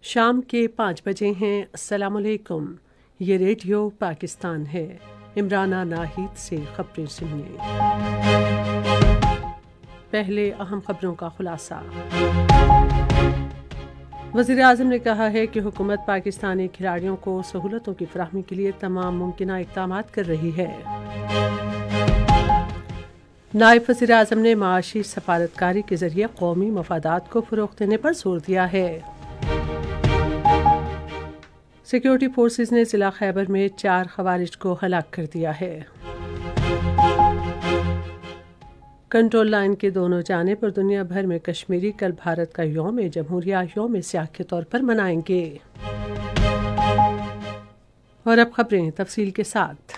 شام کے 5 بجے ہیں۔ السلام علیکم، یہ ریڈیو پاکستان ہے۔ عمرانہ ناہید سے خبریں سنیے۔ پہلے اہم خبروں کا خلاصہ۔ وزیر اعظم نے کہا ہے کہ حکومت پاکستانی کھلاڑیوں کو سہولتوں کی فراہمی کے لیے تمام ممکنہ اقدامات کر رہی ہے۔ نائب وزیر اعظم نے معاشی سفارتکاری کے ذریعے قومی مفادات کو فروغ دینے پر زور دیا ہے۔ سیکیورٹی فورسز نے ضلع خیبر میں 4 خوارج کو ہلاک کر دیا ہے۔ کنٹرول لائن کے دونوں جانب اور دنیا بھر میں کشمیری کل بھارت کا یوم جمہوریہ یوم سیاہ کے طور پر منائیں گے۔ اور اب خبریں تفصیل کے ساتھ۔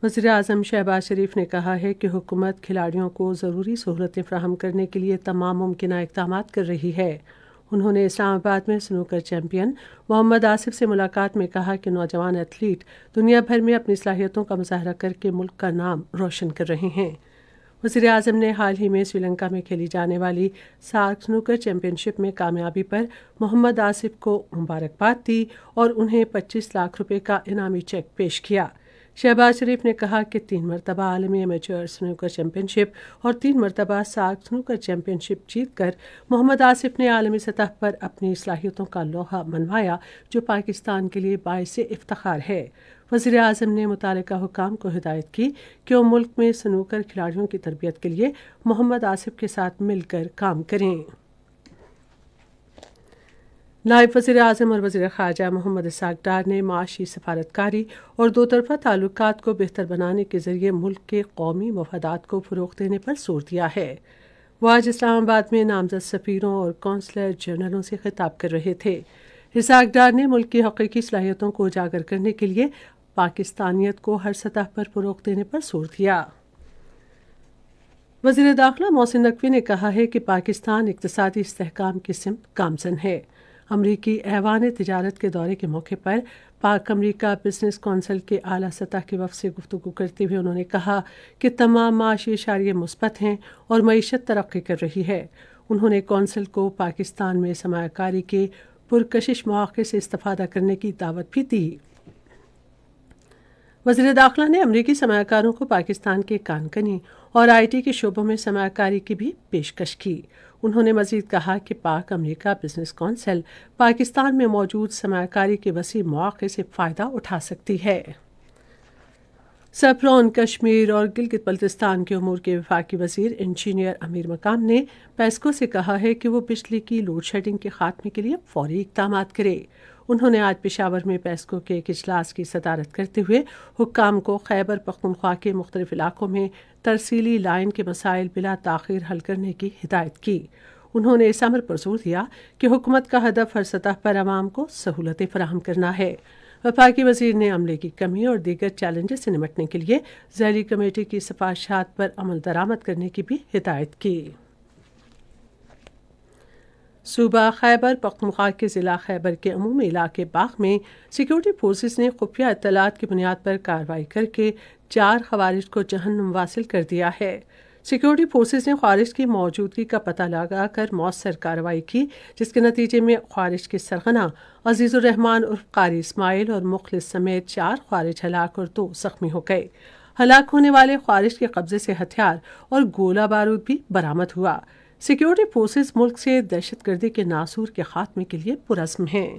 وزیر اعظم شہباز شریف نے کہا ہے کہ حکومت کھلاڑیوں کو ضروری سہولتیں فراہم کرنے کے لیے تمام ممکنہ اقدامات کر رہی ہے۔ انہوں نے اسلام آباد میں سنوکر چیمپئن محمد آصف سے ملاقات میں کہا کہ نوجوان ایتھلیٹ دنیا بھر میں اپنی صلاحیتوں کا مظاہرہ کر کے ملک کا نام روشن کر رہے ہیں۔ وزیر اعظم نے حال ہی میں سری لنکا میں کھیلی جانے والی سارک سنوکر چیمپئن شپ میں کامیابی پر محمد آصف کو مبارکباد دی اور انہیں 25 لاکھ روپے کا انعامی چیک پیش کیا۔ شہباز شریف نے کہا کہ 3 مرتبہ عالمی امیچر سنوکر چیمپئن شپ اور 3 مرتبہ سارک سنوکر چیمپئن شپ جیت کر محمد آصف نے عالمی سطح پر اپنی صلاحیتوں کا لوہا منوایا، جو پاکستان کے لیے باعث افتخار ہے۔ وزیر اعظم نے متعلقہ حکام کو ہدایت کی کہ وہ ملک میں سنوکر کھلاڑیوں کی تربیت کے لیے محمد آصف کے ساتھ مل کر کام کریں۔ نائب وزیر اعظم اور وزیر خارجہ محمد اسحاق ڈار نے معاشی سفارتکاری اور دو طرفہ تعلقات کو بہتر بنانے کے ذریعے ملک کے قومی مفادات کو فروغ دینے پر زور دیا ہے۔ وہ آج اسلام آباد میں نامزد سفیروں اور قونصلر جنرلوں سے خطاب کر رہے تھے۔ اسحاق ڈار نے ملک کی حقیقی صلاحیتوں کو اجاگر کرنے کے لیے پاکستانیت کو ہر سطح پر فروغ دینے پر زور دیا۔ وزیر داخلہ محسن نقوی نے کہا ہے کہ پاکستان اقتصادی استحکام کی سمت گامزن ہے۔ امریکی ایوان تجارت کے دورے کے موقع پر پاک امریکہ بزنس کونسل کے اعلیٰ سطح کے وفد سے گفتگو کرتے ہوئے انہوں نے کہا کہ تمام معاشی اشاریے مثبت ہیں اور معیشت ترقی کر رہی ہے۔ انہوں نے کونسل کو پاکستان میں سرمایہ کاری کے پرکشش مواقع سے استفادہ کرنے کی دعوت بھی دی۔ وزیر داخلہ نے امریکی سرمایہ کاروں کو پاکستان کے کان کنی اور آئی ٹی کے شعبوں میں سرمایہ کاری کی بھی پیشکش کی۔ انہوں نے مزید کہا کہ پاک امریکہ بزنس کونسل پاکستان میں موجود سرمایہ کاری کے وسیع مواقع سے فائدہ اٹھا سکتی ہے۔ سربراہ کشمیر اور گلگت بلتستان کے امور کے وفاقی وزیر انجینئر امیر مقام نے پیسکو سے کہا ہے کہ وہ بجلی کی لوڈ شیڈنگ کے خاتمے کے لیے فوری اقدامات کرے۔ انہوں نے آج پشاور میں پیسکو کے ایک اجلاس کی صدارت کرتے ہوئے حکام کو خیبر پختونخوا کے مختلف علاقوں میں ترسیلی لائن کے مسائل بلا تاخیر حل کرنے کی ہدایت کی۔ انہوں نے اس امر پر زور دیا کہ حکومت کا ہدف ہر سطح پر عوام کو سہولتیں فراہم کرنا ہے۔ وفاقی وزیر نے عملے کی کمی اور دیگر چیلنجز سے نمٹنے کے لیے ذیلی کمیٹی کی سفارشات پر عمل درآمد کرنے کی بھی ہدایت کی۔ صوبہ خیبر پختونخوا کے ضلع خیبر کے عمومی علاقے باغ میں سیکیورٹی فورسز نے خفیہ اطلاعات کی بنیاد پر کارروائی کر کے 4 خوارج کو جہنم واصل کر دیا ہے۔ سیکیورٹی فورسز نے خوارج کی موجودگی کا پتہ لگا کر مؤثر کارروائی کی، جس کے نتیجے میں خوارج کے سرغنہ عزیز الرحمان عرف قاری اسماعیل اور مخلص سمیت 4 خوارج ہلاک اور 2 زخمی ہو گئے۔ ہلاک ہونے والے خوارج کے قبضے سے ہتھیار اور گولہ بارود بھی برآمد ہوا۔ سیکیورٹی فورسز ملک سے دہشت گردی کے ناسور کے خاتمے کے لیے پرعزم ہیں۔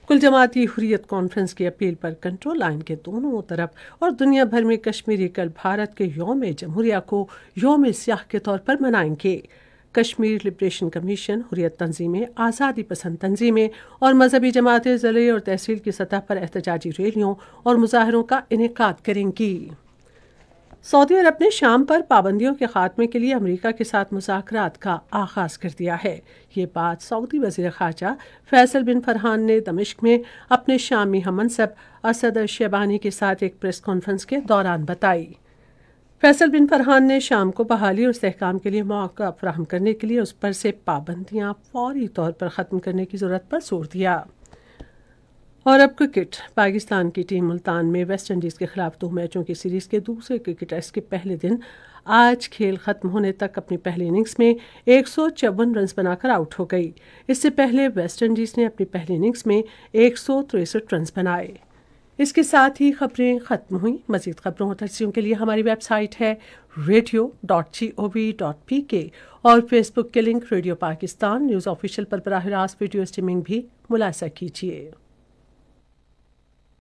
کل جماعتی حریت کانفرنس کی اپیل پر کنٹرول لائن کے دونوں طرف اور دنیا بھر میں کشمیری کل بھارت کے یوم جمہوریہ کو یوم سیاہ کے طور پر منائیں گے۔ کشمیر لبریشن کمیشن، حریت تنظیمیں، آزادی پسند تنظیمیں اور مذہبی جماعتیں ضلعی اور تحصیل کی سطح پر احتجاجی ریلیوں اور مظاہروں کا انعقاد کریں گی۔ سعودی عرب نے شام پر پابندیوں کے خاتمے کے لیے امریکہ کے ساتھ مذاکرات کا آغاز کر دیا ہے۔ یہ بات سعودی وزیر خارجہ فیصل بن فرحان نے دمشق میں اپنے شامی ہم منصب اسد الشیبانی کے ساتھ ایک پریس کانفرنس کے دوران بتائی۔ فیصل بن فرحان نے شام کو بحالی اور استحکام کے لیے موقع فراہم کرنے کے لیے اس پر سے پابندیاں فوری طور پر ختم کرنے کی ضرورت پر زور دیا۔ اور اب کرکٹ۔ پاکستان کی ٹیم ملتان میں ویسٹ انڈیز کے خلاف 2 میچوں کی سیریز کے دوسرے کرکٹ ٹیسٹ کے پہلے دن آج کھیل ختم ہونے تک اپنی پہلی اننگز میں 154 رنز بنا کر آؤٹ ہو گئی۔ اس سے پہلے ویسٹ انڈیز نے اپنی پہلی اننگز میں 163 رنز بنائے۔ اس کے ساتھ ہی خبریں ختم ہوئیں۔ مزید خبروں اور تجزیوں کے لیے ہماری ویب سائٹ ہے radio.gov.pk اور فیس بک کے link radio Pakistan news official پر براہ راست ویڈیو اسٹریمنگ بھی ملاحظہ کیجیے۔